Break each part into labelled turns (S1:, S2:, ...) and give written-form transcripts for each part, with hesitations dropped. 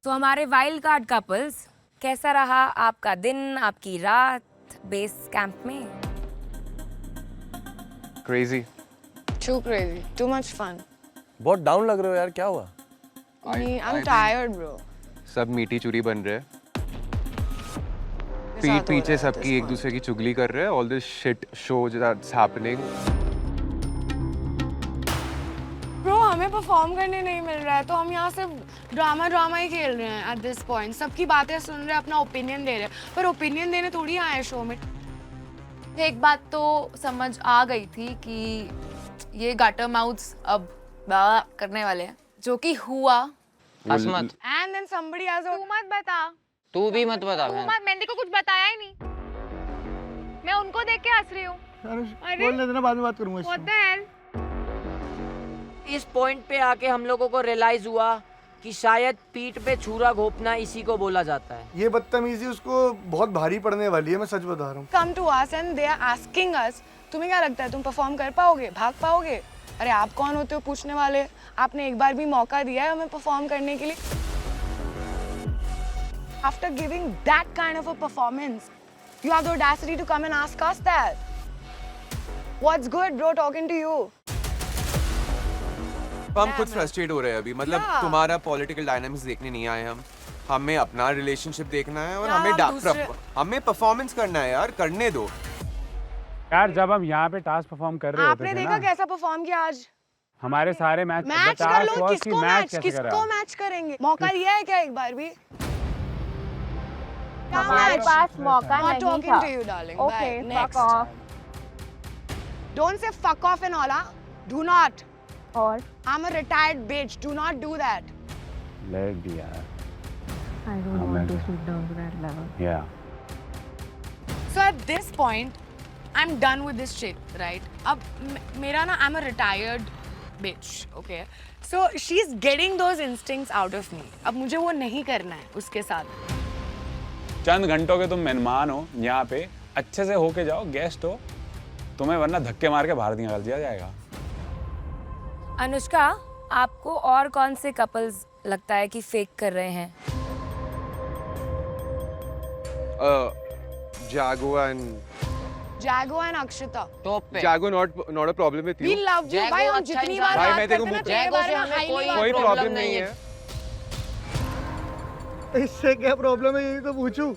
S1: तो हमारे wild card couples, कैसा रहा आपका दिन, आपकी रात बेस कैंप में?
S2: Crazy.
S3: Too crazy. Too much fun.
S4: बहुत डाउन लग रहे हो यार, क्या हुआ?
S3: I'm tired, bro.
S2: सब मीठी चूरी बन रहे हैं,
S3: मेरे साथ
S2: पीठ
S3: हो
S2: पीछे
S3: रहा है
S2: सबकी
S3: this
S2: एक दूसरे की चुगली कर रहे हैं. All this shit show that's happening.
S3: Bro, हमें परफॉर्म करने नहीं मिल रहा है तो हम यहाँ सिर्फ ड्रामा ही खेल रहे हैं एट दिस पॉइंट. सबकी बातें सुन रहे हैं, अपना ओपिनियन दे रहे हैं, पर ओपिनियन देने थोड़ी आए शो में.
S5: एक बात तो समझ आ गई थी कि ये गाटर माउथ्स अब बाबा करने वाले हैं, जो कि हुआ.
S6: हंस मत,
S3: And then somebody has a
S5: तू मत बता,
S6: तू भी मत बता.
S5: तू मत, मैंने को कुछ बताया ही नहीं. मैं उनको देख के हंस रही हूँ.
S7: बोलने देना, बाद में बात करूंगा
S5: What the hell?
S6: इस पॉइंट पे आके हम लोगों को रियलाइज हुआ कि शायद पीठ पे छुरा घोंपना इसी को बोला जाता है.
S7: ये बदतमीजी उसको बहुत भारी पड़ने वाली है, मैं सच बता रहा हूँ.
S3: come to us and they are asking us, तुम्हें क्या लगता है तुम परफॉर्म कर पाओगे, भाग पाओगे? अरे आप कौन होते हो पूछने वाले? आपने एक बार भी मौका दिया है हमें परफॉर्म करने के लिए? After giving that kind of a performance, you have the audacity to come and ask us that. What's good, bro, talking to you?
S2: हम खुद फ्रस्ट्रेट हो रहे हैं अभी. मतलब
S3: Yeah.
S2: तुम्हारा पॉलिटिकल डायनामिक्स देखने नहीं आए हम. हमें अपना रिलेशनशिप देखना है और
S3: Yeah,
S2: हमें हमें परफॉर्मेंस करना है यार. करने दो
S8: यार. जब हम यहाँ पे टास्क परफॉर्म कर रहे होते
S3: आपने
S8: थे
S3: देखा
S8: ना,
S3: कैसा परफॉर्म किया आज?
S8: हमारे सारे मैच
S3: मैच कर लो, किसको मैच करेंगे? मौका दिया है क्या एक बार भी?
S9: हमारे पास मौका
S3: Not
S9: नहीं
S3: talking
S9: था.
S3: to you, darling.
S9: Okay,
S3: Bye.
S9: fuck
S3: Next.
S9: off.
S3: Don't say fuck off and all, huh? Do not.
S9: और
S3: I'm a retired bitch. Do not do that.
S8: Let be यार.
S9: I don't want to sit down to that level.
S8: या
S3: So at this point, I'm done with this shit, right? अब मेरा ना, I'm a retired bitch, okay? So she's getting those instincts out of me. अब मुझे वो नहीं करना है उसके साथ.
S8: चंद घंटों के तुम मेहमान हो यहाँ पे, अच्छे से होके जाओ, गेस्ट हो. तुम्हें वरना धक्के मार के बाहर निकाल दिया जाएगा.
S1: अनुष्का, आपको और कौन से कपल्स लगता है कि फेक कर रहे हैं?
S3: Jago and Akshita.
S6: टॉप पे
S2: जागो not a problem with
S3: We
S2: you.
S3: love you.
S6: Jago
S3: भाई हम
S6: अच्छा
S3: जितनी
S6: इंसान
S3: बार
S2: है। भाई,
S3: बात
S2: मैं
S3: करते
S2: तेरे को
S3: हैं ना,
S6: Jago
S3: तेरे बारे
S6: से
S3: में
S6: हमें
S3: highly
S6: कोई
S3: बात
S2: कोई
S3: करते हैं.
S2: प्रॉब्लम
S6: problem
S2: नहीं
S6: नहीं
S2: है.
S7: इससे क्या प्रॉब्लम है, यही तो पूछूं.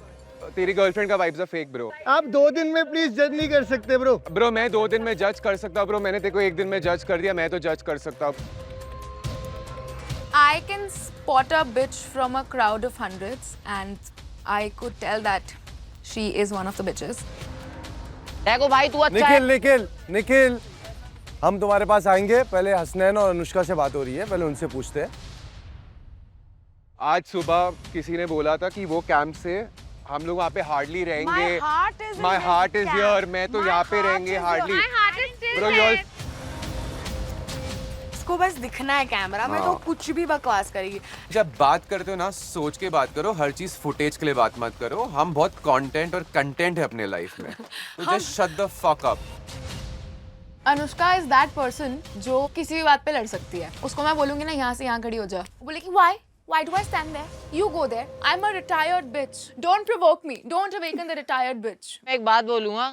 S2: तेरी गर्लफ्रेंड का वाइब्स आर फेक ब्रो.
S7: आप 2 दिन में प्लीज जज नहीं कर सकते ब्रो.
S2: ब्रो मैं 2 दिन में जज कर सकता हूँ ब्रो. मैंने तेरे को 1 दिन में जज कर दिया. मैं तो जज कर सकता हूँ.
S5: I can spot a bitch from a crowd of hundreds and I could tell that she is one of the bitches.
S6: देखो भाई तू अच्छा है.
S4: निखिल, हम तुम्हारे पास आएंगे. पहले हसनैन और अनुष्का से बात हो रही है, पहले उनसे पूछते हैं.
S2: आज सुबह किसी ने बोला था कि वो कैंप से हम लोग वहाँ पे हार्डली रहेंगे.
S3: My heart is in this
S2: here.
S3: camp.
S2: मैं तो
S3: My
S2: यहाँ पे
S3: heart
S2: रहेंगे
S3: is
S2: hardly.
S3: here.
S5: heart is still
S2: Bro, you're
S3: इसको बस दिखना है कैमरा में तो कुछ भी बकवास करेगी.
S2: जब बात करते हो ना, सोच के बात करो. हर चीज फुटेज के लिए बात मत करो. हम बहुत कंटेंट और कंटेंट है अपने लाइफ में. तो just shut the fuck up.
S5: Anushka is that person जो किसी भी बात पे लड़ सकती है. उसको मैं बोलूंगी ना यहाँ से यहाँ खड़ी हो जा, वो बोलेगी why do I stand there? You go there. I'm a retired bitch. Don't provoke me. Don't awaken the retired bitch.
S6: मैं एक बात बोलूंगा,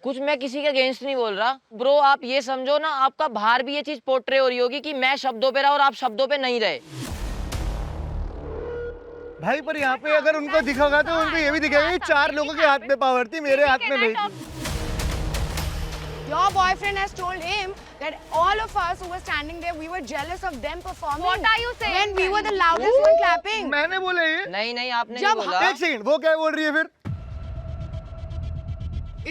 S6: कुछ मैं किसी के अगेंस्ट नहीं बोल रहा ब्रो. आप ये समझो ना, आपका बाहर भी ये चीज पोर्ट्रे हो रही होगी कि मैं शब्दों पे रहा और आप शब्दों पे नहीं रहे.
S7: भाई पर यहाँ पे अगर उनको दिखेगा तो उनको ये भी दिखेगा कि 4 लोगों के हाथ में पावर थी, मेरे हाथ में नहीं थी.
S3: Your boyfriend has told him that all of us who were standing there, we were jealous of them performing.
S5: What are you saying?
S3: When we were the loudest one clapping.
S7: मैंने बोला ये.
S6: नहीं आपने नहीं
S3: जब
S6: बोला.
S7: एक सेकंड, वो क्या बोल रही है फिर?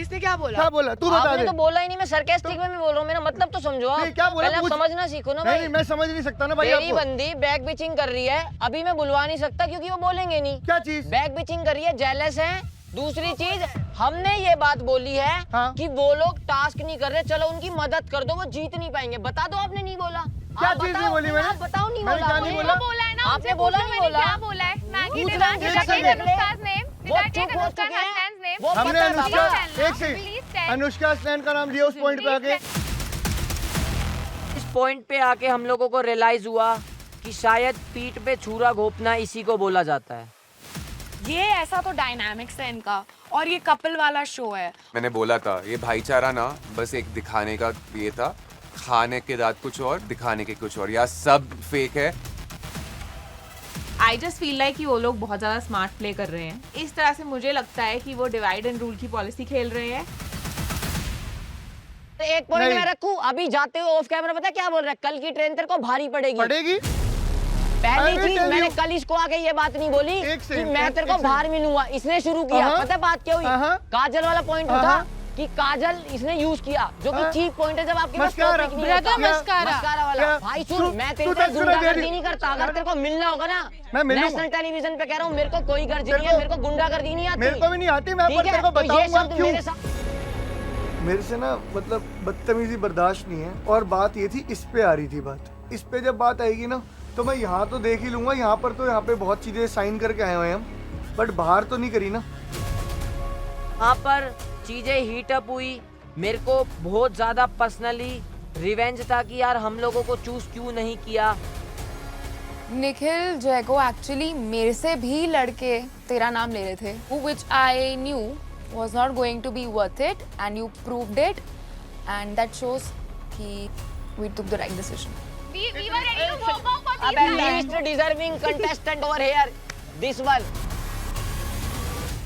S3: इसने क्या बोला?
S7: क्या बोला? तू बता
S6: आपने
S7: दे.
S6: तो बोला ही नहीं. मैं सरकास्टिक में भी बोल रहा हूँ. मेरा मतलब तो समझो आप.
S7: नहीं, क्या बोला?
S6: पहले आप
S7: पूछ.
S6: समझना सीखो ना
S7: नहीं
S6: भाई.
S7: मैं समझ नहीं सकता ना भाई.
S6: मेरी
S7: आपको
S6: बंदी बैक बिचिंग कर रही है. अभी मैं बुलवा नहीं सकता क्योंकि वो बोलेंगे नहीं.
S7: क्या चीज?
S6: बैक बिचिंग कर रही है, जेलस है. दूसरी चीज, हमने ये बात बोली है
S7: हाँ?
S6: कि वो लोग टास्क नहीं कर रहे, चलो उनकी मदद कर दो, वो जीत नहीं पाएंगे. बता दो. आपने नहीं बोला.
S7: क्या
S6: आप
S7: चीज
S6: बताओ,
S7: नहीं बोली मैंने?
S6: आप बताओ. नहीं
S7: मैंने
S6: बोला.
S7: क्या नहीं
S6: आपने.
S7: बोला?
S5: बोला है ना,
S6: आपने
S5: उनसे
S6: बोला
S5: पूछो
S6: नहीं
S5: मैंने
S6: बोला.
S5: क्या बोला है. मैगी
S7: पूछ
S5: did
S7: लो,
S5: I
S7: एक
S5: take
S7: second.
S5: Anushka's name? Did
S6: वो
S5: I take
S6: चुप हो
S5: Anushka
S6: चुके हैं.
S5: Hassan's name?
S6: वो
S7: हमने
S6: पता है
S7: अनुष्का
S6: बाबा.
S5: Please tell
S7: एक
S5: now.
S7: Second,
S5: Please tell.
S7: Anushka Hasnain का नाम लिया उस पॉइंट पे आके.
S6: इस पॉइंट पे आके हम लोगों को रियलाइज हुआ कि शायद पीठ पे छुरा घोंपना इसी को बोला जाता है।
S3: ये ऐसा तो डायनामिक्स है इनका, और ये कपल वाला शो है।
S2: मैंने बोला था ये भाईचारा ना बस एक दिखाने का ये था, खाने के बाद कुछ और दिखाने के कुछ और, या सब फेक है।
S10: आई जस्ट फील लाइक कि वो लोग बहुत ज़्यादा स्मार्ट प्ले कर रहे हैं। इस तरह से मुझे लगता है कि वो डिवाइड एंड रूल की पॉलिसी खेल रहे हैं।
S6: एक पॉइंट
S7: नहीं।
S6: मैं रखूं, अभी जाते हुए ऑफ कैमरा पता है क्या बोल रहा है, कल की ट्रेन तेरे को भारी पड़ेगी।
S7: पड़ेगी?
S6: पहली
S7: I will
S6: चीज
S7: tell
S6: मैंने
S7: you.
S6: कल इसको आके ये बात नहीं बोली
S7: एक
S6: कि
S7: second,
S6: मैं
S7: एक
S6: तेरे को
S7: second.
S6: बाहर मिलूंगा, इसने शुरू किया।
S7: हाँ।
S6: पता है बात क्या हुई?
S7: हाँ।
S6: काजल वाला पॉइंट उठा कि काजल इसने यूज किया, जो कि
S7: हाँ।
S6: चीप पॉइंट है जब आपके पास
S7: मस्कारा,
S6: टॉपिक नहीं होता।
S7: क्या?
S6: मस्कारा वाला।
S7: क्या?
S6: भाई
S7: तू-
S6: सुन, मैं तेरे
S7: तू
S6: से
S7: तो सुना
S6: गुंडागर्दी
S7: तेरी-
S6: नहीं करता। अगर तेरे को मिलना होगा ना,
S7: मैं मिलूंगा।
S6: नेशनल टेलीविजन पे कह रहा हूँ, मेरे को कोई गर्ज
S7: तेरे
S6: नहीं है,
S7: को-
S6: मेरे को गुंडागर्दी नहीं आती।
S7: मेरे को भी नहीं आती, मैं
S6: ठीक
S7: पर
S6: है?
S7: तेरे को
S6: तो ये
S7: बताऊंगा
S6: शब्द
S7: क्यों।
S6: मेरे साथ
S7: मेरे से ना मतलब बदतमीजी बर्दाश्त नहीं है, और बात ये थी, इस पे आ रही थी बात। इस पे जब बात आएगी ना तो मैं यहाँ तो देख ही लूंगा, यहाँ पर तो यहाँ पे बहुत चीजें साइन करके आए हुए हैं हम, बट बाहर तो नहीं करी ना।
S6: वहाँ पर चीजें हीट अप हुई। मेरे को बहुत ज्यादा पर्सनली रिवेंज था कि यार हम लोगों को चूज क्यों नहीं किया।
S5: निखिल जैगो एक्चुअली मेरे से भी लड़के तेरा नाम ले रहे थे, which I knew was not going to be worth it, and you proved it, and that shows कि we took the right decision.
S10: We were ready to walk off for
S6: अब least deserving contestant over here, this one.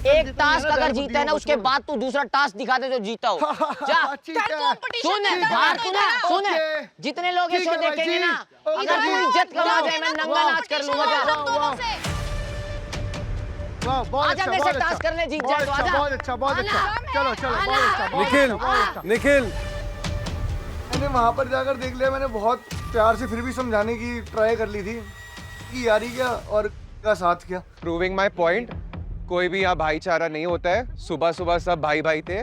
S6: एक task अगर जीता है ना, उसके बाद तू दूसरा टास्क दिखा दे जो जीता हो। जा सुन बाहर, सुन जितने लोग ये शो देखेंगे ना, अगर तू इज्जत कमा जाए मैं नंगा नाच कर लूंगा। जा
S7: वाह, बहुत
S6: आजा
S7: अच्छा,
S6: मेरे
S7: बहुत
S6: से
S7: अच्छा,
S6: टास्क करने जीत
S7: बहुत
S6: जाए तो
S7: अच्छा,
S6: आजा।
S7: बहुत अच्छा, बहुत अच्छा। चलो चलो, बहुत अच्छा, बहुत
S4: निखिल
S7: अच्छा, बहुत अच्छा।
S4: निखिल
S7: मैंने वहाँ पर जाकर देख लिया, मैंने बहुत प्यार से फिर भी समझाने की ट्राई कर ली थी कि यारी क्या और का साथ क्या।
S2: प्रूविंग माई पॉइंट, कोई भी यहाँ भाईचारा नहीं होता है। सुबह सुबह सब भाई भाई थे,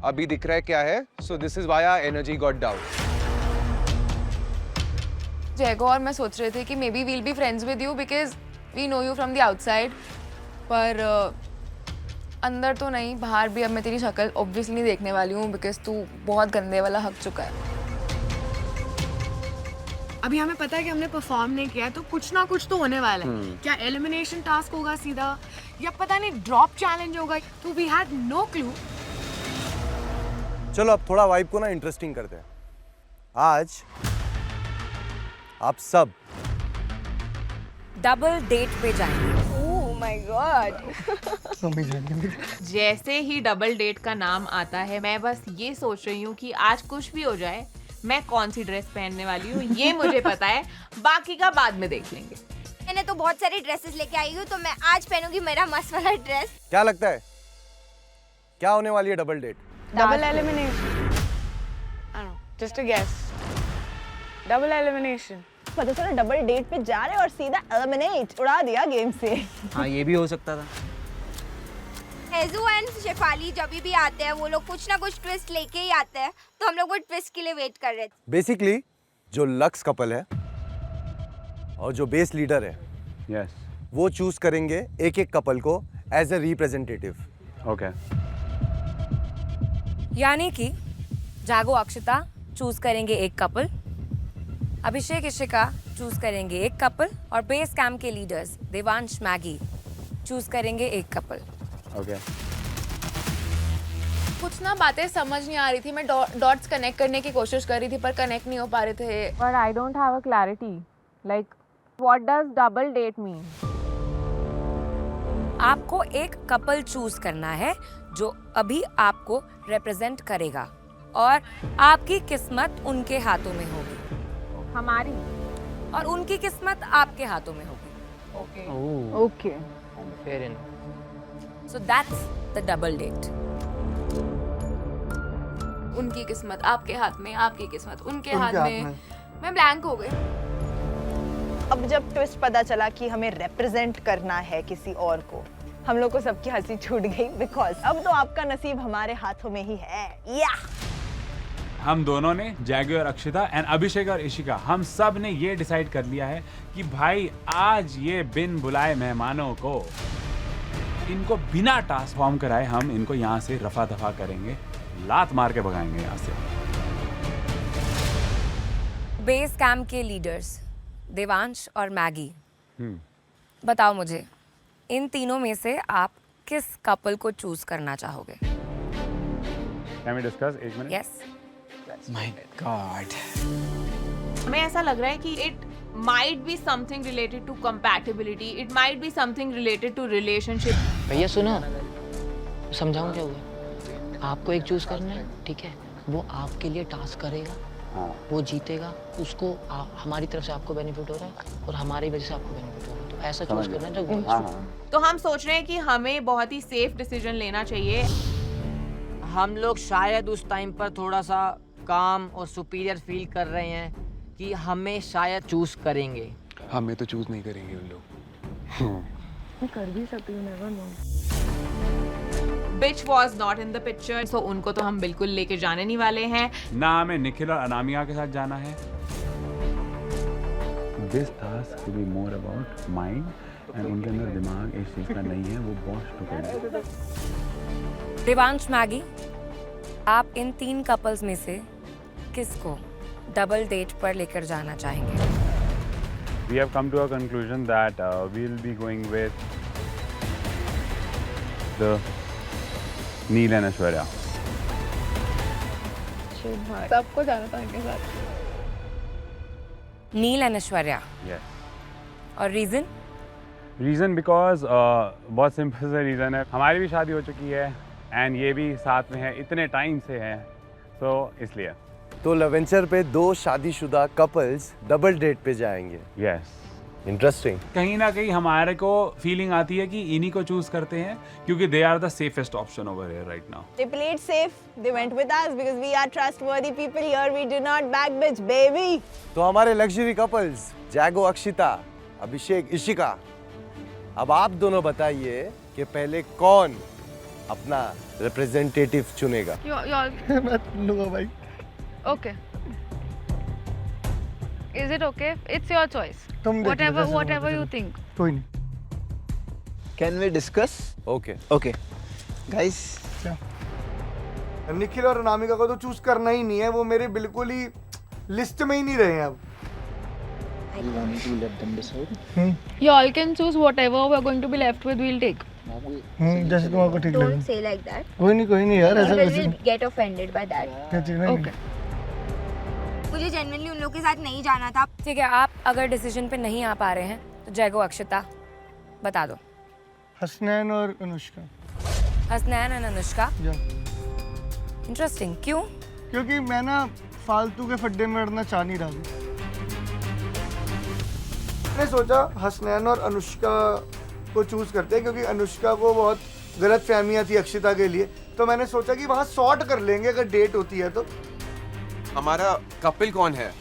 S2: अभी दिख रहा है क्या है। So this is why our energy got down.
S5: जैगो और मैं सोच रहे थे कि maybe we'll be friends with you because we know you from the outside, पर अंदर तो नहीं, बाहर भी अब मैं तेरी शक्ल ऑब्वियसली नहीं देखने वाली हूँ बिकॉज तू बहुत गंदे वाला हक चुका है।
S3: अभी हमें पता है कि हमने परफॉर्म नहीं किया है, तो कुछ ना कुछ तो होने वाला है। क्या एलिमिनेशन टास्क होगा सीधा, या पता नहीं ड्रॉप चैलेंज होगा, तो वी हैड नो क्लू।
S4: चलो अब थोड़ा वाइब को ना इंटरेस्टिंग करते हैं। आज आप सब
S1: डबल डेट पे जाएंगे।
S10: जैसे ही डबल डेट का नाम आता है, मैं बस ये सोच रही हूँ कि आज कुछ भी हो जाए, मैं कौन सी ड्रेस पहनने वाली हूँ ये मुझे पता है, बाकी का बाद में देख लेंगे।
S11: मैंने तो बहुत सारी ड्रेसेस लेके आई हूँ, तो मैं आज पहनूंगी मेरा मस्त वाला ड्रेस।
S4: क्या लगता है क्या होने वाली है double date?
S3: Double elimination, just a guess. Double elimination.
S12: पता चला डबल डेट पे जा रहे और सीधा एलिमिनेट, उड़ा दिया गेम से।
S6: हाँ ये भी हो सकता था।
S11: एजू एंड शेफाली जब भी आते हैं वो लोग कुछ ना कुछ ट्विस्ट लेके ही आते हैं, तो हम लोग वो ट्विस्ट के लिए वेट कर रहे थे।
S4: बेसिकली जो लक्स कपल है और जो बेस लीडर है,
S8: यस
S4: वो चूज करेंगे एक एक कपल को एज ए रिप्रेजेंटेटिव।
S8: ओके
S1: यानी कि जागो अक्षता चूज करेंगे एक कपल, अभिषेक इशिका चूज करेंगे एक कपल, और बेस कैम्प के लीडर्स देवांश मैगी चूज करेंगे एक कपल।
S8: ओके
S5: कुछ ना बातें समझ नहीं आ रही थी, मैं डॉट्स कनेक्ट करने की कोशिश कर रही थी पर कनेक्ट नहीं हो पा रहे थे।
S9: But I don't have a clarity. Like, what does double date mean?
S1: आपको एक कपल चूज करना है जो अभी आपको रिप्रेजेंट करेगा, और आपकी किस्मत उनके हाथों में होगी
S9: हमारी।
S1: और उनकी किस्मत आपके हाथों में होगी।
S9: Okay.
S6: Fair enough.
S1: So that's the double date.
S5: उनकी किस्मत आपके हाथ में, आपकी किस्मत उनके हाथ
S7: हाथ
S5: में।
S7: में।
S5: मैं ब्लैंक हो गई।
S12: अब जब ट्विस्ट पता चला कि हमें रिप्रेजेंट करना है किसी और को, हम लोग को सबकी हंसी छूट गई, बिकॉज अब तो आपका नसीब हमारे हाथों में ही है। या
S8: हम दोनों ने, जैगो और अक्षिता एंड अभिषेक और इशिका, हम सब ने ये डिसाइड कर लिया है कि भाई आज ये बिन बुलाए मेहमानों को, इनको बिना टास्क फॉर्म कराए हम इनको यहाँ से रफा दफा करेंगे, लात मार के भगाएंगे यहाँ से।
S1: बेस कैम्प के लीडर्स देवांश और मैगी। बताओ मुझे, इन तीनों में से आप किस कपल को चूज करना चाहोगे?
S8: Can we discuss? एक मिनट।
S1: यस।
S6: My God.
S10: हमें ऐसा लग रहा है कि it might be something related to compatibility, it might be something related to relationship.
S6: भैया सुनो, समझाऊं क्या हुआ? आपको एक चूज करना है, ठीक है? वो आपके लिए टास्क करेगा, वो जीतेगा, उसको हमारी तरफ से आपको बेनिफिट हो रहा है और हमारी वजह से आपको बेनिफिट हो रहा है, तो ऐसा चूज करना है जो
S10: तो हम सोच रहे हैं कि हमें बहुत ही सेफ डिसीजन लेना चाहिए।
S6: हम लोग शायद उस टाइम पर थोड़ा सा काम और सुपीरियर फील कर रहे हैं कि हमें शायद चूज करेंगे।
S2: हमें तो चूज नहीं करेंगे उन लोग।
S5: कर भी सकती हूँ, never know.
S10: Bitch was not in the picture, so उनको तो हम बिल्कुल लेके जाने नहीं वाले हैं।
S8: ना हमें निखिल और अनामिका के साथ जाना है। This task will be more about mind and उनके अंदर दिमाग इस चीज का नहीं है, वो बहुत स्टूपिड है।
S1: देवांश, मैगी, आप इन 3 कपल्स में से किसको डबल डेट पर लेकर जाना चाहेंगे?
S8: We have come to a conclusion that we'll be going with the Neil and Aishwarya.
S5: सबको जाना था इनके साथ।
S1: नील एंड ऐश्वर्या।
S8: Yes.
S1: और रीजन?
S8: रीज़न बिकॉज बहुत सिंपल सा रीज़न है, हमारी भी शादी हो चुकी है एंड ये भी साथ में है, इतने टाइम से है, तो इसलिए।
S4: तो लवेंचर पे 2 शादीशुदा कपल्स डबल डेट पे जाएंगे।
S8: यस।
S4: इंटरेस्टिंग।
S8: कहीं ना कहीं हमारे को फीलिंग आती है कि इन्हीं को चूज करते हैं क्योंकि they are the safest option over here right now.
S12: They played safe. They went with us because we are trustworthy people here. We do not back bitch, baby.
S4: तो हमारे लग्जरी कपल्स जागो अक्षिता, अभिषेक इशिका, अब आप दोनों बताइए कि पहले कौन अपना रिप्रेजेंटेटिव चुनेगा?
S7: मैं लूंगा भाई।
S5: Okay. Is it okay? It's your choice.
S7: तुम देख लो,
S5: Whatever you think.
S7: कोई नहीं।
S13: Can we discuss?
S4: Okay.
S13: Okay. Guys.
S7: Nikhil और अनामिका को तो चूज करना ही नहीं है, वो मेरे बिल्कुल ही लिस्ट में ही नहीं रहे हैं अब।
S13: You want me to let them decide?
S5: You all can choose whatever we're going to be left with. We'll take.
S7: जैसे तुम्हारा ठीक लगे।
S11: Don't say like that.
S7: कोई नहीं यार, ऐसा
S11: People
S7: वैसे
S11: will get offended by that.
S5: Okay.
S11: मुझे जेन्युइनली उन लोगों के साथ नहीं जाना था।
S1: ठीक है, आप अगर डिसीजन पे नहीं आ पा रहे हैं तो जयगो अक्षिता बता दो।
S7: हसनैन और अनुष्का।
S1: हसनैन एंड अनुष्का।
S7: जा।
S1: इंटरेस्टिंग, क्यों?
S7: क्योंकि मैं ना फालतू के फड्डे में अड़ना चाह नहीं रहा हूँ। मैंने सोचा हसनैन और अनुष्का को चूज करते हैं क्योंकि अनुष्का को बहुत गलत फहमियाँ थी अक्षिता के लिए, तो मैंने सोचा कि वहाँ सॉर्ट कर लेंगे अगर डेट होती है तो।
S2: हमारा कपिल कौन है?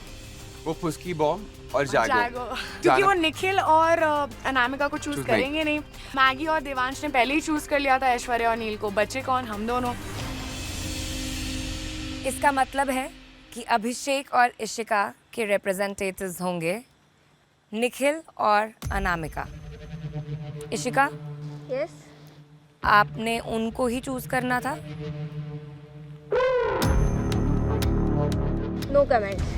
S2: वो फुस्की बॉम्ब और जागो।
S3: क्योंकि वो निखिल और अनामिका को चूज
S2: Choose
S3: करेंगे नहीं। मैगी और देवांश ने पहले ही चूज कर लिया था ऐश्वर्या और नील को, बचे कौन? हम दोनों।
S1: इसका मतलब है कि अभिषेक और इशिका के रिप्रेजेंटेटिव्स होंगे निखिल और अनामिका। इशिका,
S11: Yes.
S1: आपने उनको ही चूज करना था।
S11: No comments.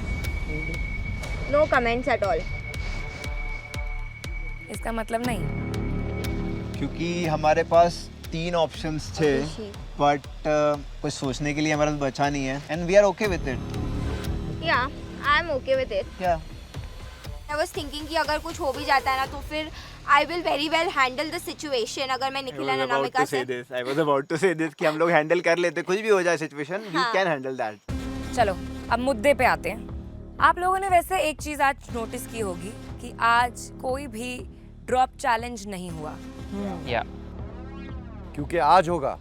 S11: No comments at all.
S1: इसका मतलब नहीं।
S13: क्योंकि हमारे पास 3 ऑप्शंस थे, बट कुछ सोचने के लिए हमारे पास बचा नहीं है, and we are okay with it.
S11: Yeah, I'm okay with it.
S13: क्या?
S11: I was thinking कि अगर कुछ हो भी जाता है ना तो फिर I will very well handle the situation अगर मैं निखिल और अनामिका से।
S13: I was about to say this कि हम लोग हैंडल कर लेते, कुछ भी हो जाए situation, we can handle that.
S1: चलो अब मुद्दे पे आते हैं। आप लोगों ने वैसे एक चीज आज नोटिस की होगी कि आज कोई भी ड्रॉप चैलेंज नहीं हुआ।
S6: या
S4: क्योंकि आज होगा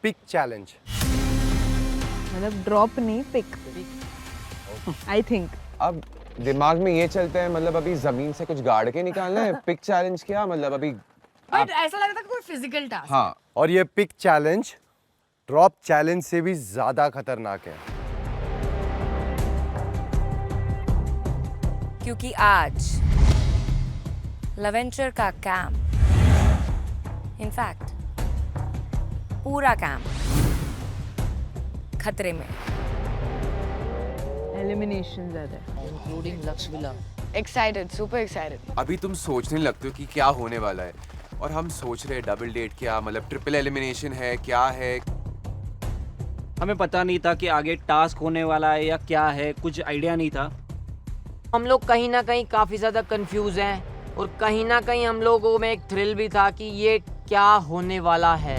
S4: पिक चैलेंज।
S12: मतलब ड्रॉप नहीं, पिक। आई थिंक
S2: अब दिमाग में ये चलता है, मतलब अभी जमीन से कुछ गाड़ के निकालना है। पिक चैलेंज क्या मतलब? अभी
S3: बट ऐसा लग रहा था कि कोई फिजिकल टास्क।
S2: हाँ,
S4: और ये पिक चैलेंज ड्रॉप चैलेंज से भी ज्यादा खतरनाक है,
S1: क्योंकि आज लवेंचर का कैंप, इनफैक्ट पूरा कैंप खतरे में।
S12: एलिमिनेशन ज्यादा है,
S6: including lux villa
S3: Excited, super excited.
S2: अभी तुम सोचने लगते हो कि क्या होने वाला है, और हम सोच रहे हैं डबल डेट क्या, मतलब ट्रिपल एलिमिनेशन है, क्या है।
S14: हमें पता नहीं था कि आगे टास्क होने वाला है या क्या है, कुछ आइडिया नहीं था।
S6: हम लोग कहीं ना कहीं काफ़ी ज़्यादा कंफ्यूज हैं, और कहीं ना कहीं हम लोगों में एक थ्रिल भी था कि ये क्या होने वाला है।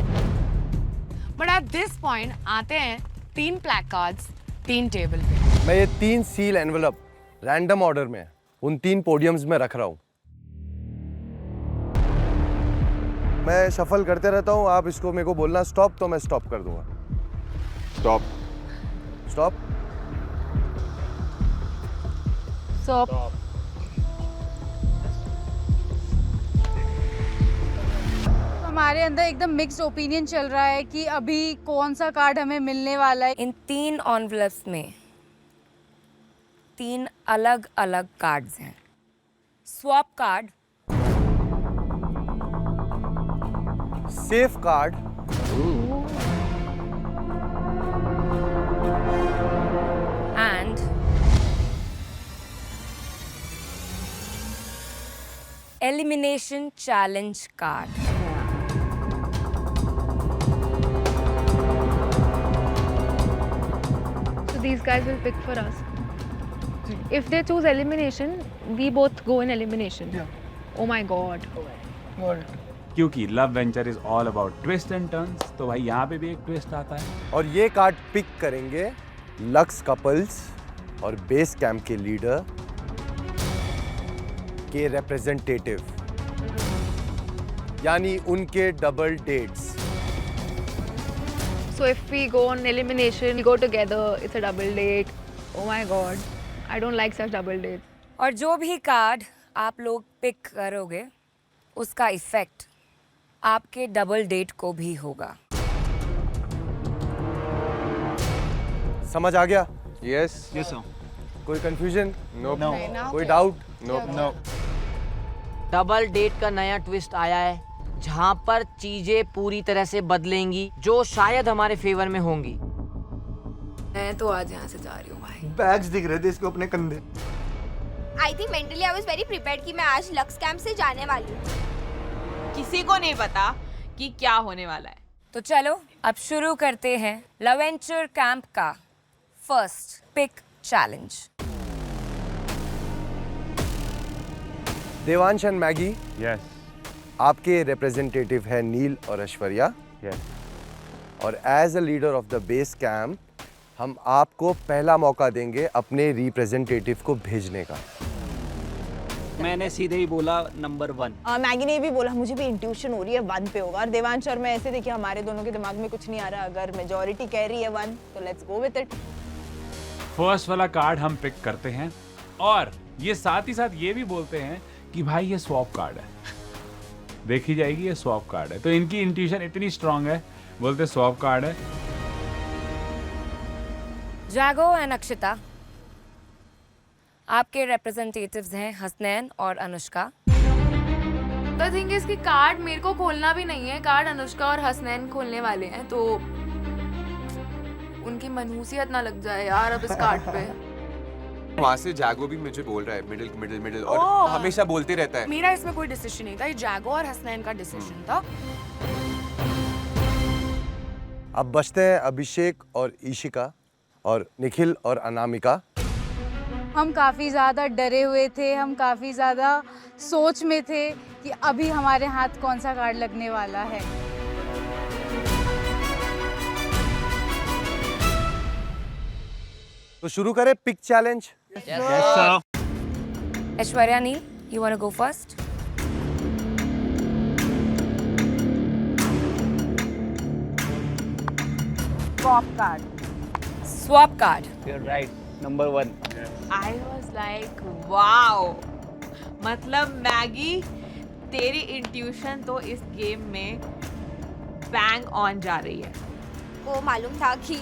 S3: But at this point आते हैं 3 placards 3 टेबल पे।
S4: मैं ये 3 सील एनवेलप रैंडम ऑर्डर में उन 3 पोडियम्स में रख रहा हूँ। मैं शफल करते रहता हूँ, आप इसको मेरे को बोलना स्टॉप तो मैं स्टॉप कर दूंगा।
S2: स्टॉप।
S4: स्टॉप।
S9: स्टॉप। हमारे अंदर एकदम मिक्स्ड ओपिनियन चल रहा है कि अभी कौन सा कार्ड हमें मिलने वाला है।
S1: इन 3 एनवलप्स में 3 अलग अलग कार्ड्स हैं। Swap card,
S4: safe card,
S1: and elimination challenge card.
S5: So these guys will pick for us. If they choose elimination, we both go in elimination. Oh my god.
S8: क्योंकि love venture is all about twist and turns, तो भाई यहाँ पे भी एक twist आता है।
S4: और ये कार्ड पिक करेंगे लक्स कपल्स और बेस कैंप के लीडर के रिप्रेजेंटेटिव, यानी उनके double dates.
S5: So if we go on elimination, we go together, it's a double date. Oh my god. I don't like such double dates.
S1: और जो भी card आप लोग पिक करोगे उसका इफेक्ट आपके डबल डेट को भी होगा।
S4: समझ आ गया?
S2: Yes
S13: yes sir.
S4: कोई कंफ्यूजन?
S2: नो।
S4: कोई डाउट?
S2: नो।
S6: डबल डेट का नया ट्विस्ट आया है, जहाँ पर चीजें पूरी तरह से बदलेंगी, जो शायद हमारे फेवर में होंगी।
S3: मैं तो आज यहाँ से जा रही हूँ भाई।
S7: बैग्स दिख रहे थे इसको अपने कंधे।
S11: I think mentally I was very prepared कि मैं आज लक्स कैंप से जाने वाली हूँ।
S10: किसी को नहीं पता कि क्या होने वाला है।
S1: तो चलो अब शुरू करते हैं लवेंचर कैंप का first pick challenge.
S4: Devansh and Maggie,
S8: yes
S4: आपके रिप्रेजेंटेटिव है नील और ऐश्वर्या,
S8: यस।
S4: और as a leader of the base camp हम आपको पहला मौका देंगे अपने रिप्रेजेंटेटिव को भेजने का।
S14: मैंने सीधे ही बोला नंबर 1।
S12: मैगी ने भी बोला, मुझे भी इंट्यूशन हो रही है 1 पे होगा। और देवांश और मैं ऐसे देखिए, हमारे दोनों के दिमाग में कुछ नहीं आ रहा। अगर मेजॉरिटी कह रही है 1 तो let's go with it.
S8: First वाला कार्ड हम पिक करते हैं, और ये साथ ही साथ ये भी बोलते हैं कि भाई ये स्वैप कार्ड है, देखी जाएगी ये स्वैप कार्ड है। तो इनकी इंट्यूशन इतनी स्ट्रांग है, बोलते स्वैप कार्ड है।
S1: जागो एंड अक्षिता, आपके रिप्रेजेंटेटिव्स हैं हसनैन और अनुष्का।
S5: The thing is कि कार्ड मेरे को खोलना भी नहीं है, कार्ड अनुष्का और हसनैन खोलने वाले हैं, तो उनकी मनहूसियत ना लग जाए यार अब इस कार्ड पे।
S2: वहाँ से जागो भी मुझे बोल रहा है मिडिल मिडिल मिडिल, और हमेशा बोलते रहता है।
S3: मेरा इसमें कोई डिसीजन नहीं था, ये जागो और हसनैन का डिसीजन था।
S4: अब बचते हैं अभिषेक और ईशिका और निखिल और अनामिका।
S9: हम काफ़ी ज़्यादा डरे हुए थे, हम काफ़ी ज़्यादा सोच में थे कि अभी हमारे हाथ कौन सा कार्ड लगने वाला है।
S4: तो शुरू करें pick challenge.
S1: Aishwarya, Neel, you want to go first?
S9: Swap card.
S1: Swap card.
S14: You're right, number 1।
S10: I was like, wow! मतलब मैगी, तेरी इंट्यूशन तो इस गेम में बैंग ऑन जा रही है।
S11: वो मालूम था कि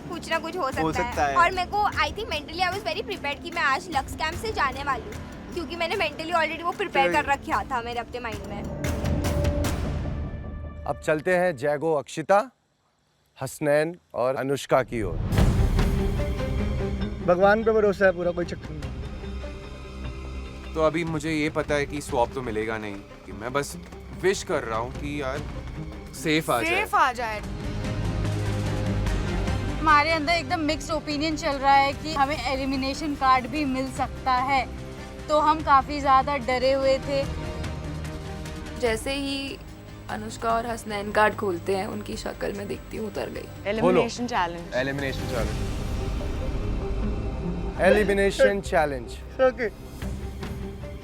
S11: कुछ ना कुछ हो सकता है। और मेरे को I think mentally I was very prepared कि मैं आज लक्स कैंप से जाने वाली हूँ, क्योंकि मैंने मेंटली ऑलरेडी वो प्रिपेयर कर रखा था मेरे अपने माइंड में।
S4: अब चलते हैं जैगो अक्षिता, हसनैन और अनुष्का की ओर।
S7: भगवान पे भरोसा है पूरा, कोई चक्कर नहीं।
S2: तो अभी मुझे ये पता है कि स्वैप तो मिलेगा नहीं, कि मैं बस विश कर रहा हूँ कि यार सेफ आ जाए।
S3: सेफ आ जाए।
S9: हमारे अंदर एकदम मिक्स्ड ओपिनियन चल रहा है कि हमें एलिमिनेशन कार्ड भी मिल सकता है, तो हम काफ़ी ज़्यादा डरे हुए थे।
S5: जैसे ही अनुष्का और हसनैन कार्ड खोलते हैं, उनकी शक्ल में देखती हूँ उतर गई।
S3: Elimination challenge.
S4: Elimination challenge. Elimination challenge.
S7: Okay.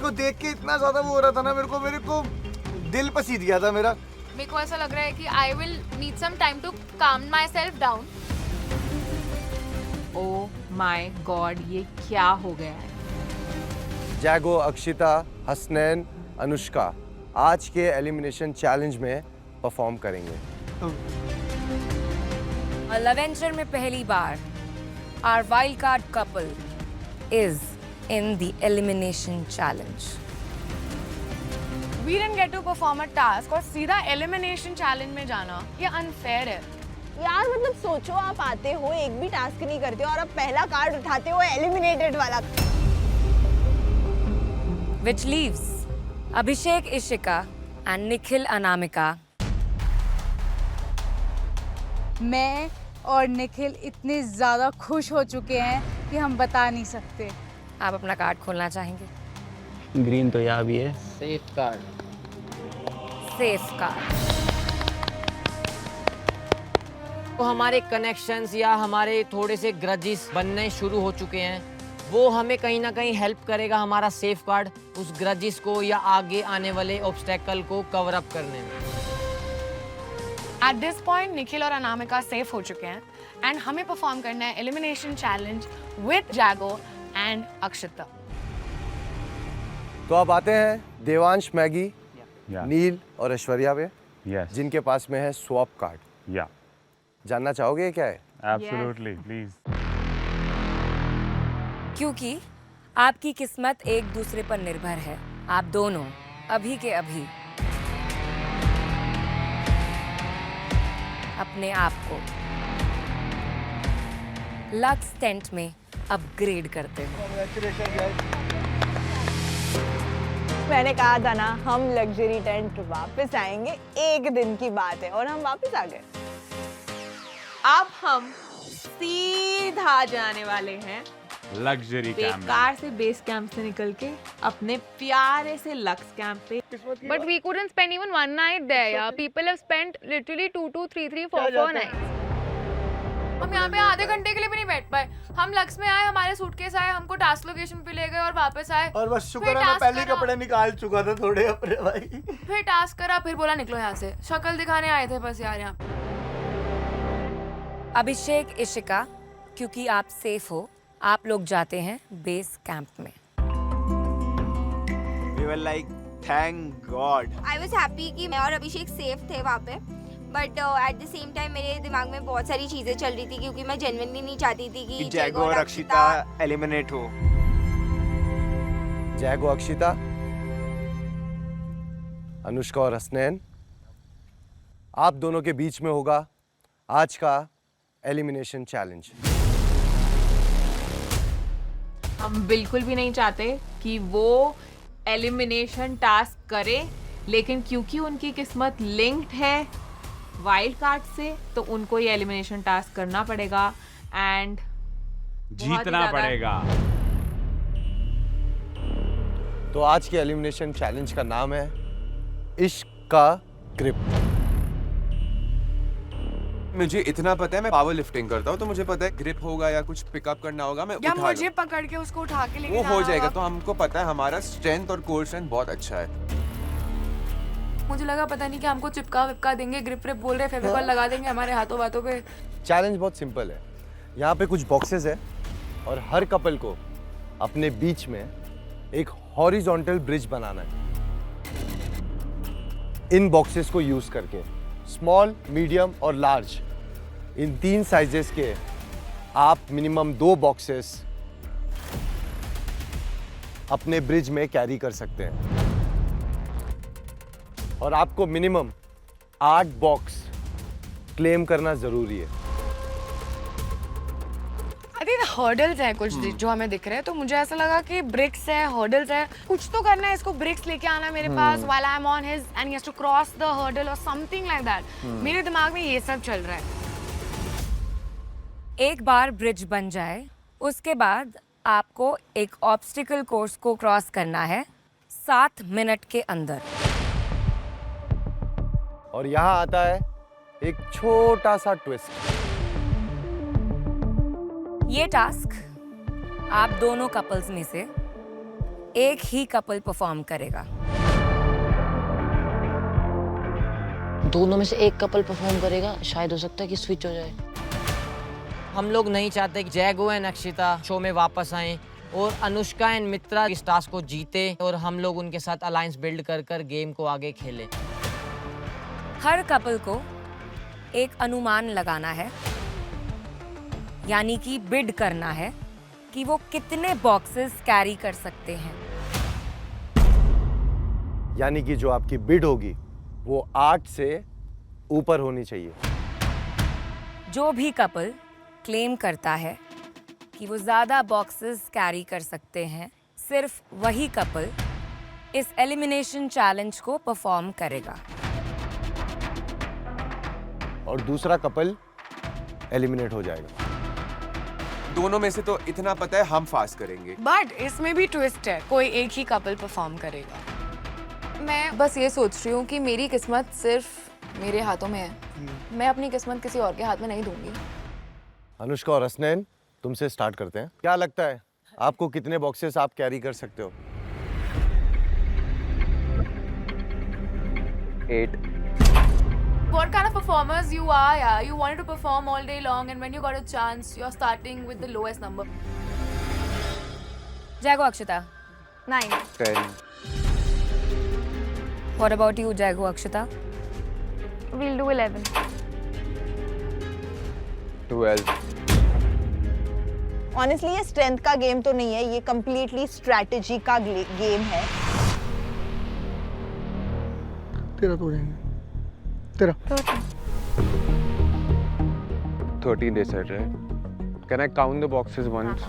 S7: को देख के इतना ज्यादा वो हो रहा था ना, मेरे को दिल पसीज गया था मेरा।
S5: मेरे को ऐसा लग रहा है कि I will need some time to calm myself down. Oh my God, ये क्या हो गया है?
S4: जैगो, अक्षिता, हसनैन, अनुष्का आज के एलिमिनेशन चैलेंज में परफॉर्म करेंगे।
S1: और लवेंचर में पहली बार our wild card couple is in the elimination challenge.
S3: We didn't get to perform a task और सीधा elimination challenge में जाना ये unfair है।
S12: यार मतलब सोचो, आप आते हो, एक भी टास्क नहीं करते हो और अब पहला कार्ड उठाते हो एलिमिनेटेड वाला।
S1: Which leaves Abhishek Ishika and Nikhil Anamika.
S9: मैं और निखिल इतने ज़्यादा खुश हो चुके हैं कि हम बता नहीं सकते।
S1: आप अपना कार्ड खोलना चाहेंगे?
S14: ग्रीन तो यहाँ भी है।
S6: Safe card.
S1: Safe card.
S6: तो हमारे कनेक्शंस या हमारे थोड़े से ग्रजेस बनने शुरू हो चुके हैं, वो हमें कहीं ना कहीं हेल्प करेगा हमारा सेफ कार्ड उस ग्रजेस को या आगे आने वाले ऑब्स्टेकल को कवर अप करने में।
S3: At this point, निखिल और अनामिका सेफ हो चुके हैं एंड हमें परफॉर्म करना है elimination challenge with जैगो and Akshita.
S4: तो अब आते हैं देवांश, मैगी,
S8: Yeah.
S4: नील और ऐश्वर्या पे,
S8: Yes.
S4: जिनके पास में है स्वैप कार्ड।
S8: Yeah.
S4: जानना चाहोगे ये क्या है?
S8: Absolutely. Please.
S1: क्योंकि आपकी किस्मत एक दूसरे पर निर्भर है। आप दोनों अभी के अभी अपने आप को लक्स टेंट में अपग्रेड करते हो।
S12: मैंने कहा था ना, हम लग्जरी टेंट वापस आएंगे, एक दिन की बात है और हम वापस आ गए।
S10: अब हम सीधा जाने वाले हैं
S8: Luxury camp.
S10: बेकार से बेस कैंप से निकल के अपने प्यारे से लक्स कैंप पे।
S5: But we couldn't spend even one night there, yeah. People have spent literally 2, 3, 4 nights. हम यहाँ पे आधे घंटे के लिए भी नहीं बैठ पाए। हम लक्स में आए, हमारे सूटकेस आए, हमको टास्क लोकेशन पे ले गए और वापस आए।
S7: और बस शुक्र है मैं पहले कपड़े निकाल चुका था थोड़े अपने भाई।
S5: फिर टास्क करा, फिर बोला निकलो यहाँ से। शक्ल दिखाने आए थे बस यार यहाँ पे।
S1: अभिषेक, इशिका, क्योंकि आप सेफ हो, आप लोग जाते हैं बेस कैंप में।
S13: We were like, thank God.
S11: I was happy कि मैं और अभिषेक सेफ थे वहाँ पे, but at the same time मेरे दिमाग में बहुत सारी चीजें चल रही थी क्योंकि मैं जेन्युइनली नहीं चाहती थी कि
S13: जैगो और अक्षिता एलिमिनेट हो।
S4: जैगो, अक्षिता, अनुष्का और हसनैन, आप दोनों के बीच में होगा आज का एलिमिनेशन चैलेंज।
S10: हम बिल्कुल भी नहीं चाहते कि वो एलिमिनेशन टास्क करे, लेकिन क्योंकि उनकी किस्मत लिंक्ड है वाइल्ड कार्ड से, तो उनको ये एलिमिनेशन टास्क करना पड़ेगा एंड
S8: जीतना पड़ेगा।
S4: तो आज के एलिमिनेशन चैलेंज का नाम है इश्क का ग्रिप।
S2: मुझे इतना पता है, मैं पावर लिफ्टिंग करता हूँ, तो मुझे पता है ग्रिप होगा या कुछ पिकअप करना होगा, मैं
S3: या
S2: उठा
S3: मुझे
S2: लूँ।
S3: पकड़ के उसको उठा के लेके
S2: वो हो
S3: जाना
S2: जाएगा।
S3: होगा।
S2: तो हमको पता है हमारा स्ट्रेंथ और कोर स्ट्रेंथ बहुत अच्छा है।
S5: मुझे लगा पता नहीं कि हमको चिपका विपका देंगे, ग्रिप ग्रिप बोल रहे, फेविकॉल लगा देंगे हमारे हाथों बातों पे।
S4: चैलेंज बहुत सिंपल है। यहाँ पे कुछ बॉक्सेस है और हर कपल को अपने बीच में एक हॉरिजॉन्टल ब्रिज बनाना है। इन बॉक्सेस को यूज करके स्मॉल, मीडियम और लार्ज, इन 3 साइजेस के आप मिनिमम 2 बॉक्सेस अपने ब्रिज में कैरी कर सकते हैं और आपको मिनिमम 8 बॉक्स क्लेम करना जरूरी है।
S3: I think हर्डल्स हैं कुछ जो हमें दिख रहे हैं, तो मुझे ऐसा लगा कि ब्रिक्स है, हर्डल्स है, कुछ तो करना है, इसको ब्रिक्स लेके आना है मेरे पास while I'm on his and he has to cross the hurdle or something like that. मेरे दिमाग में ये सब चल रहा है.
S1: एक बार ब्रिज बन जाए, उसके बाद आपको एक ऑब्स्टिकल कोर्स को क्रॉस करना है 7 मिनट के अंदर.
S4: और यहाँ आता है एक छोटा सा ट्विस्ट.
S1: ये टास्क आप दोनों कपल्स में से एक ही कपल परफॉर्म करेगा.
S6: दोनों में से एक कपल परफॉर्म करेगा, शायद हो सकता है कि स्विच हो जाए. हम लोग नहीं चाहते कि जैगो एंड अक्षिता शो में वापस आएं और अनुष्का एंड मित्रा इस टास्क को जीते और हम लोग उनके साथ अलायंस बिल्ड कर कर गेम को आगे खेलें.
S1: हर कपल को एक अनुमान लगाना है, यानी कि बिड करना है कि वो कितने बॉक्सेस कैरी कर सकते हैं.
S4: यानी कि जो आपकी बिड होगी वो 8 से ऊपर होनी चाहिए.
S1: जो भी कपल क्लेम करता है कि वो ज़्यादा बॉक्सेस कैरी कर सकते हैं, सिर्फ वही कपल इस एलिमिनेशन चैलेंज को परफॉर्म करेगा.
S4: और दूसरा कपल एलिमिनेट हो जाएगा.
S2: दोनों में से तो इतना पता है हम फास्ट करेंगे.
S3: बट इसमें भी ट्विस्ट है, कोई एक ही कपल परफॉर्म करेगा.
S5: मैं बस ये सोच रही हूँ कि मेरी किस्मत सिर्फ मेरे हाथों में है. मैं अपनी किस्मत किसी और के हाथ में नहीं दूंगी.
S4: अनुष्का और हसनैन, तुमसे स्टार्ट करते हैं. क्या लगता है आपको कितने बॉक्सेस आप कैरी कर सकते हो?
S2: 8.
S5: What kind of performers you are, yeah? You wanted to perform all day long, and when you got a chance, you're starting with the lowest number.
S1: जैगो Akshita.
S11: 9.
S2: 10.
S1: What about you, जैगो Akshita?
S11: We'll do 11.
S2: 12.
S12: Honestly ये strength का game तो नहीं है, ये completely strategy का game है.
S7: तेरा तो हो जाएंगे. तेरा
S2: 13 they said, right? Can I count the boxes once?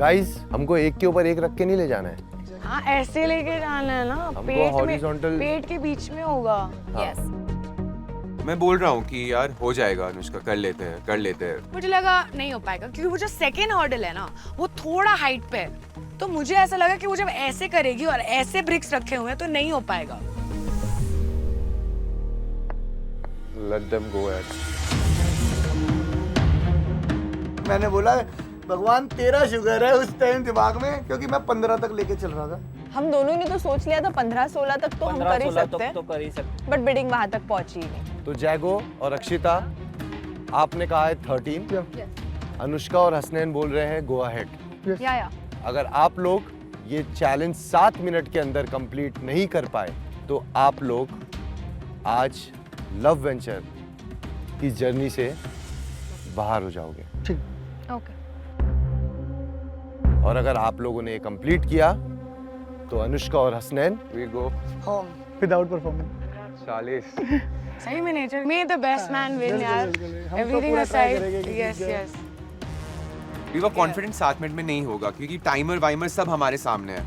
S4: Guys, हमको एक के ऊपर एक रख के नहीं ले जाना है.
S3: हाँ, ऐसे लेके जाना है ना, पेट के बीच में होगा.
S1: Yes.
S2: मैं बोल रहा हूँ कि यार हो जाएगा अनुष्का, कर लेते हैं.
S3: मुझे लगा नहीं हो पाएगा क्योंकि वो जो सेकेंड हर्डल है ना, वो थोड़ा हाइट पे है. तो मुझे ऐसा लगा कि वो जब ऐसे करेगी और ऐसे ब्रिक्स रखे हुए हैं तो नहीं हो पाएगा.
S2: Let them go ahead.
S7: मैंने बोला भगवान तेरा शुक्र है उस टाइम दिमाग में, क्योंकि मैं 15 तक लेके चल रहा था.
S12: हम दोनों ने तो सोच लिया था 15-16 तक तो हम कर ही सकते हैं,
S14: तो कर ही सकते.
S12: बट बिडिंग वहां तक पहुंची ही नहीं.
S4: तो जैगो और अक्षिता, आपने कहा है 13. अनुष्का और हसनैन बोल रहे हैं गो अहेड.
S5: या
S4: अगर आप लोग ये चैलेंज 7 मिनट के अंदर कंप्लीट नहीं कर पाए तो आप लोग आज लव वेंचर की जर्नी से बाहर हो जाओगे.
S5: ओके.
S4: और अगर आप लोगों ने कंप्लीट किया तो अनुष्का और Hasnain
S2: We go.
S3: Home
S7: without performance.
S2: 40.
S3: सही में नेचर में द बेस्ट मैन विन यार. Everything aside. Yes.
S2: We were confident 7 minute में नहीं होगा क्योंकि टाइमर वाइमर सब हमारे सामने है.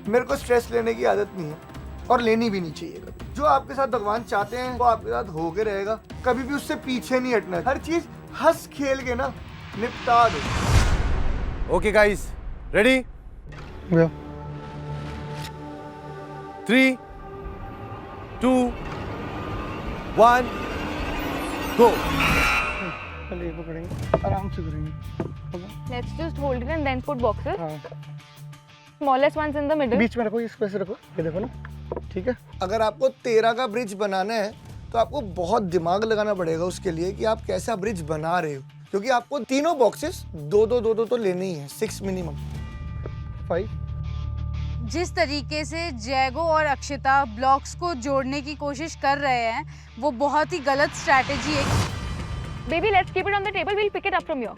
S7: मेरे को स्ट्रेस लेने की आदत नहीं है और लेनी भी नहीं चाहिए. कभी जो आपके साथ भगवान चाहते हैं वो आपके साथ होके रहेगा. कभी भी उससे पीछे नहीं हटना. हर चीज हंस खेल के ना निपटा दो.
S4: Okay guys, ready? 3, 2, 1, गो.
S7: पहले ये पकड़ेंगे, आराम से करेंगे.
S5: Let's just hold it and then put boxes.
S7: हाँ.
S5: Smallest ones in the middle.
S7: बीच में रखो, इस पे से रखो. ये देखो ना, ठीक है. अगर आपको 13 का ब्रिज बनाना है तो आपको बहुत दिमाग लगाना पड़ेगा उसके लिए कि आप कैसा ब्रिज बना रहे हो, क्योंकि आपको तीनों बॉक्सेस 2-2 तो लेने ही है. 6 मिनिमम. 5.
S9: जिस तरीके से जैगो और अक्षिता ब्लॉक्स को जोड़ने की कोशिश कर रहे हैं वो बहुत ही गलत स्ट्रैटेजी है.
S5: Baby, let's keep it on the table. We'll pick it up from here.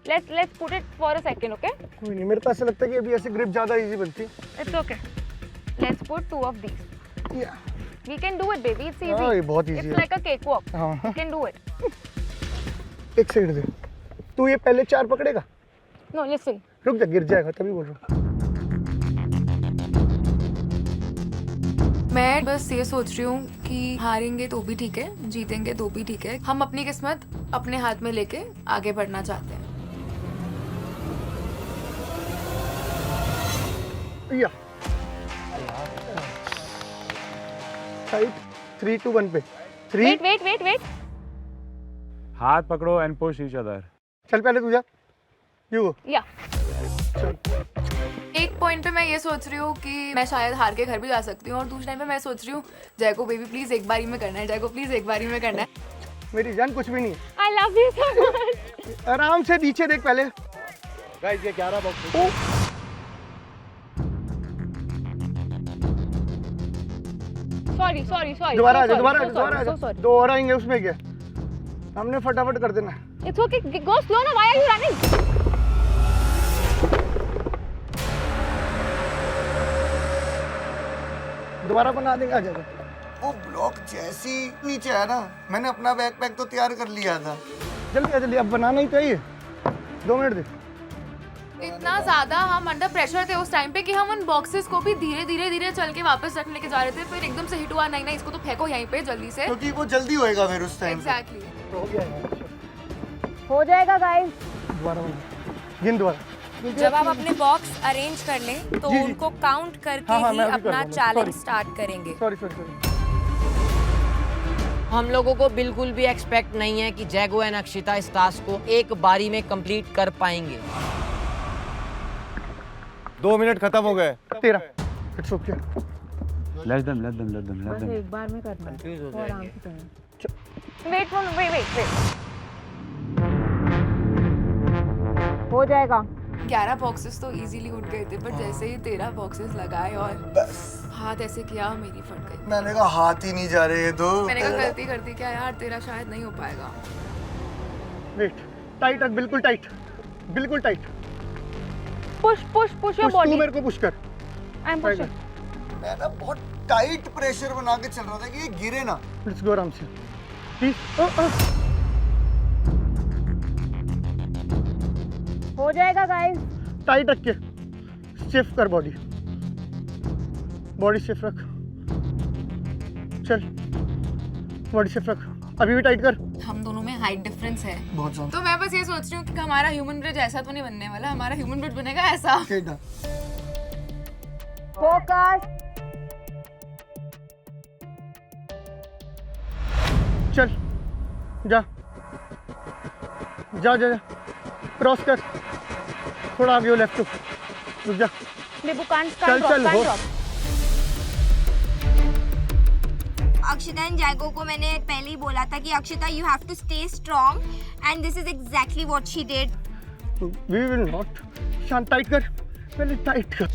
S5: Let's put it for a second, okay?
S7: कोई नहीं, मेरे को ऐसा लगता है कि अभी ऐसे ग्रिप ज्यादा इजी बनती है.
S5: It's okay. Let's put 2 of these.
S7: Yeah.
S5: We can do it, baby. It's easy.
S7: हाँ, ये बहुत easy
S5: It's
S7: है।
S5: like a cakewalk.
S7: हाँ।
S5: You can do it.
S7: एक सेकंड दे, तू ये पहले 4 पकड़ेगा?
S5: No, listen.
S7: रुक जा, गिर जाएगा तभी बोल रहा हूँ।
S3: मैं बस ये सोच रही हूँ कि हारेंगे तो भी ठीक है, जीतेंगे तो भी ठीक है। हम अपनी किस्मत अपने हाथ में लेके आगे बढ़ना चाहते हैं।
S7: या टाइट 3 2 1 पे 3
S5: Wait.
S8: हाथ पकड़ो एंड पुश ईच अदर।
S7: चल पहले तू जा, यू गो।
S5: Yeah.
S3: एक पॉइंट पे मैं ये सोच रही हूँ कि मैं शायद हार के घर भी जा सकती हूँ, और दूसरे टाइम पे मैं सोच रही हूँ जैको बेबी प्लीज एक बारी में करना है, जैको प्लीज एक बारी में करना है।
S7: मेरी जान कुछ भी नहीं है,
S5: I love you so much.
S7: आराम से नीचे देख पहले।
S4: गाइस ये 11 बॉक्स
S5: Sorry.
S7: दोबारा आ जा,
S5: So
S7: दोबारा
S5: sorry,
S7: आ
S5: so
S7: जा।
S5: sorry.
S7: 2 और आएंगे, उसमें क्या हमने फटाफट कर देना है।
S5: It's okay. Go slow now. Why are you running?
S7: दोबारा बना देंगे, आ जाएगा। वो ब्लॉक जैसी नीचे आया ना, मैंने अपना बैकपैक तो तैयार कर लिया था। जल्दी अब बनाना ही चाहिए। 2 मिनट दे।
S3: इतना ज्यादा हम अंडर प्रेशर थे उस टाइम पे कि हम उन बॉक्सेस को भी धीरे चल के वापस रख लेके जा रहे थे, फिर एकदम से हिट हुआ, नहीं इसको तो फेंको यहीं पे जल्दी से।
S7: क्योंकि वो जल्दी होएगा फिर उस टाइम।
S3: एग्जैक्टली।
S5: हो जाएगा guys.
S7: दोबारा गिन दोबारा।
S1: जब आप अपने बॉक्स अरेंज कर लें तो
S7: जी।
S1: उनको काउंट करके
S7: हाँ,
S1: ही
S7: मैं अभी कर
S1: अपना
S7: रहा हूँ,
S1: चैलेंज
S7: sorry।
S1: स्टार्ट करेंगे।
S7: सॉरी।
S6: हम लोगों को बिल्कुल भी एक्सपेक्ट नहीं है कि जैगो एंड अक्षिता इस टास्क को एक बारी में कंप्लीट कर पाएंगे।
S4: 2 मिनट खत्म हो गए।
S7: 13 इट्स ओके।
S8: लेट देम
S9: एक बार में करना है, तो आराम से करना।
S5: Wait. हो जाएगा।
S3: 11 बॉक्सेस तो इजीली उठ गए थे, बट जैसे ही 13 बॉक्सेस लगाए और हाथ ऐसे किया, मेरी फट गई।
S7: मैंने कहा हाथ ही नहीं जा रहे तो।
S3: मैंने कहा गलती करती क्या यार, तेरा शायद नहीं हो पाएगा।
S7: वेट, टाइट रख, बिल्कुल टाइट।
S5: Push your
S7: तू
S5: body.
S7: मेरे को पुश कर।
S5: I'm pushing.
S7: मैं ना बहुत टाइट प्रेशर बना के चल रहा था कि ये गिरे ना। लेट्स गो आराम से। प्लीज।
S5: हो जाएगा guys.
S7: टाइट रख के स्टिफ कर बॉडी स्टिफ रख। चल बॉडी स्टिफ रख, अभी भी टाइट कर।
S3: हम दोनों में हाइट डिफरेंस है
S7: बहुत ज्यादा।
S3: तो मैं बस ये सोच रही हूँ कि हमारा ह्यूमन ब्रिज ऐसा तो नहीं बनने वाला, हमारा ह्यूमन ब्रिज बनेगा ऐसा।
S5: Focus.
S7: चल जा क्रॉस कर, थोड़ा आगे हो, लेफ्ट रुक जा।
S5: Bibu can't
S7: चल
S5: drop.
S7: हो।
S11: अक्षिता एंड जैगो को मैंने पहले ही बोला था कि Akshita you have to stay strong, and this is exactly what she did.
S7: We will not. शांत, टाइट कर, पहले टाइट कर।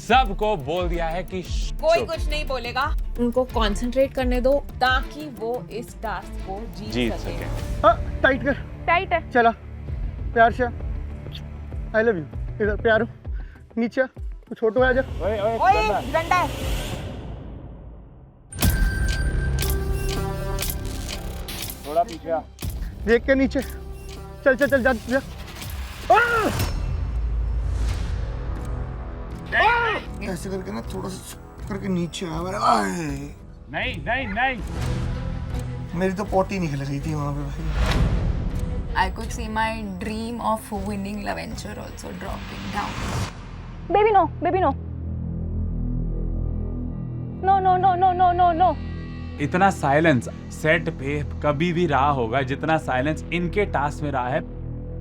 S8: सबको बोल दिया है कि
S10: कोई कुछ नहीं बोलेगा, उनको कंसंट्रेट करने दो ताकि वो इस टास्क को जीत सके।
S7: हाँ, टाइट कर।
S5: टाइट है।
S7: चला, प्यार से। I love you. इधर प्यार, नीचे तू छोटू आ जा।
S5: ओए डंडा है।
S8: थोड़ा पीछे आ।
S7: देख के नीचे। चल जा। ऐसे करके ना थोड़ा सा करके नीचे आया मेरे।
S8: नहीं
S7: मेरी तो पोटी निकल रही थी वहाँ पे भाई।
S3: I could see my dream of winning LoveVenture also dropping down.
S5: Baby no. No.
S8: इतना साइलेंस सेट पे कभी भी रहा होगा जितना साइलेंस इनके टास्क में रहा है,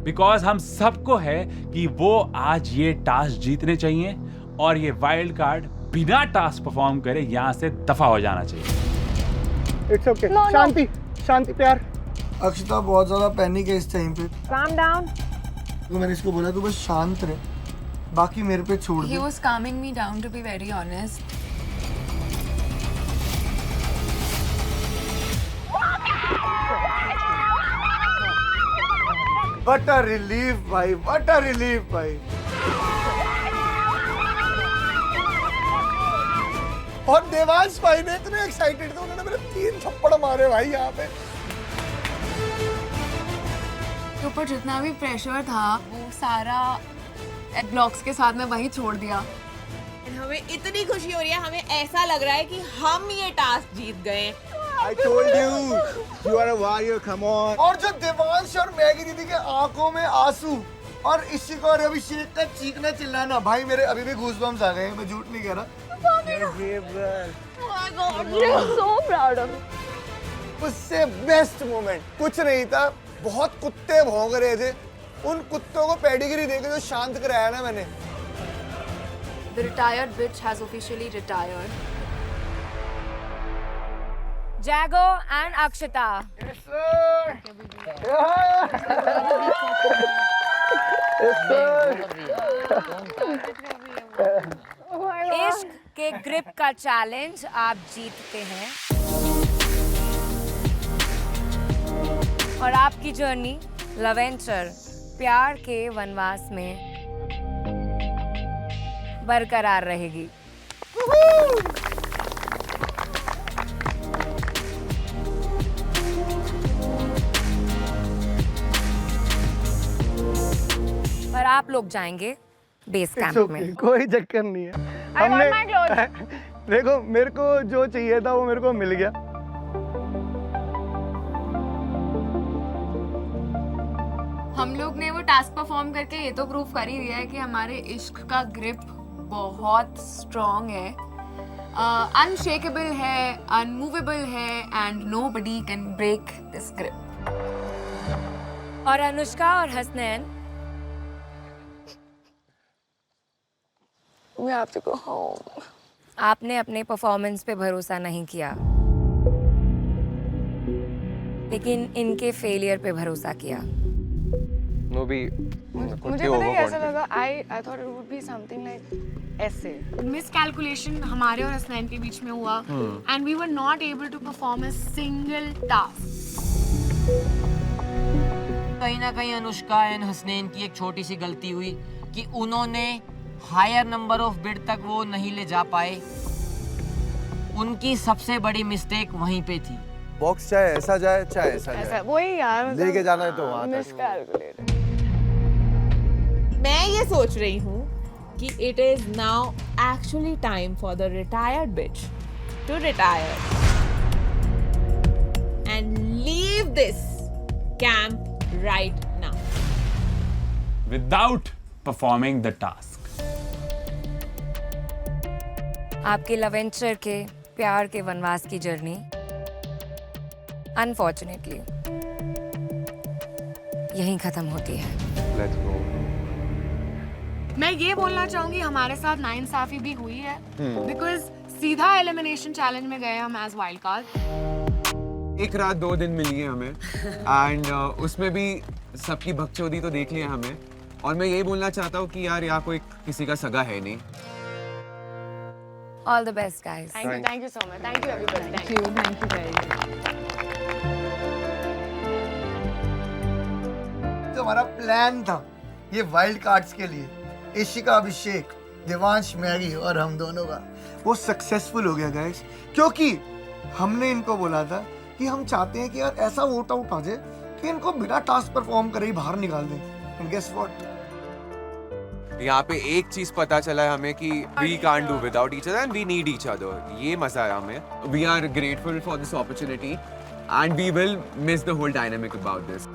S8: बिकॉज हम सबको है कि वो आज ये टास्क जीतने चाहिए और ये वाइल्ड कार्ड बिना टास्क परफॉर्म करे यहाँ से दफा हो जाना चाहिए।
S7: It's okay. शांति प्यार। अक्षिता बहुत ज्यादा पैनिक है इस टाइम पे।
S5: Calm down.
S7: तो मैंने इसको बोला तू बस शांत रहे, बाकी मेरे पे छोड़ दे।
S3: He was calming me down, to be very honest.
S7: What a relief भाई, what a relief भाई। और देवांश भाई ने इतने एक्साइटेड थे, उन्होंने मेरे 3 थप्पड़ मारे भाई यहाँ पे।
S5: के ऊपर जितना भी प्रेशर था वो सारा ब्लॉक्स के साथ में वही छोड़ दिया।
S10: हमें इतनी खुशी हो रही है, हमें ऐसा लग रहा है कि हम ये टास्क जीत गए।
S13: I told you, you are a warrior, come on.
S7: और जो देवांश और मैगी दीदी के आंखों में आंसू और इशिका और अभिषेक का चीखना चिल्लाना, भाई मेरे अभी भी गूज़बम्स आ गए हैं, मैं झूठ नहीं कह रहा। उससे बेस्ट मोमेंट कुछ नहीं था, बहुत कुत्ते भौंक रहे थे, उन कुत्तों को पेडिग्री देके जो शांत कराया ना मैंने।
S5: The retired bitch has officially retired.
S1: Jago and Akshita.
S7: Yes, sir. Yes, sir.
S1: इश्क के ग्रिप का चैलेंज आप जीतते हैं और आपकी जर्नी लवेंचर प्यार के वनवास में बरकरार रहेगी। पर आप लोग जाएंगे बेस कैंप में।
S7: कोई चक्कर नहीं है। हमने देखो, मेरे को जो चाहिए था वो मेरे को मिल गया।
S5: हम लोग ने वो टास्क परफॉर्म करके ये तो प्रूव कर ही दिया है कि हमारे इश्क का ग्रिप बहुत स्ट्रॉन्ग है, अनशेकेबल है, अनमूवेबल है and nobody can break this grip.
S1: और अनुष्का और Hasnain,
S5: We have to go home.
S1: आपने अपने परफॉर्मेंस पे भरोसा नहीं किया, लेकिन इनके फेलियर पे भरोसा किया।
S4: नो भी
S3: मुझे पता है कैसा लगा। I thought it would be something like ऐसे। मिसकैलकुलेशन हमारे और हसनैन के बीच में हुआ and we were not able to perform a single task.
S6: कहीं ना कहीं अनुष्का एंड हसनैन की एक छोटी सी गलती हुई कि उन्होंने हायर नंबर ऑफ बिड तक वो नहीं ले जा पाए। उनकी सबसे बड़ी मिस्टेक वहीं पे थी।
S4: बॉक्स चाहे ऐसा जाए चाहे ऐसा जाए,
S3: वही यार,
S4: लेके जाना है तो वहाँ तक।
S3: मिसकैलकुलेट।
S10: मैं ये सोच रही हूँ कि it is now actually time for the retired bitch to retire and leave this camp right now.
S8: Without performing the task.
S1: आपके लवेंचर के प्यार के वनवास की जर्नी अनफॉर्चुनेटली यहीं खत्म होती है।
S4: Let's go.
S3: मैं ये बोलना चाहूंगी हमारे साथ नाइंसाफी भी हुई है बिकॉज सीधा एलिमिनेशन चैलेंज में गए हम एज वाइल्ड कार्ड।
S2: एक रात 2 दिन मिली है हमें एंड उसमें भी सबकी बकचोदी तो देख लिया हमें, और मैं यही बोलना चाहता हूँ कि यार यहाँ कोई किसी का सगा है नहीं।
S1: All the best, guys.
S3: Thank you so much. Thank you everybody. Thank you very much.
S7: जो हमारा प्लान था ये वाइल्ड कार्ड्स के लिए, इशिका, अभिषेक, देवांश, मैगी और हम दोनों का, वो सक्सेसफुल हो गया गाइस, क्योंकि हमने इनको बोला था कि हम चाहते हैं कि यार ऐसा वोट आउट आ जाए कि इनको बिना टास्क परफॉर्म करे ही बाहर निकाल दें। एंड गेस व्हाट,
S2: यहाँ पे एक चीज पता चला है हमें कि we can't do without each other and we need each other। ये मजा है हमें। We are grateful for this opportunity and we will miss the whole dynamic about this।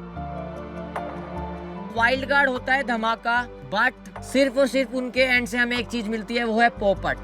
S6: Wild card होता है धमाका, बट सिर्फ और सिर्फ उनके एंड से हमें एक चीज मिलती है, वो है पोपट।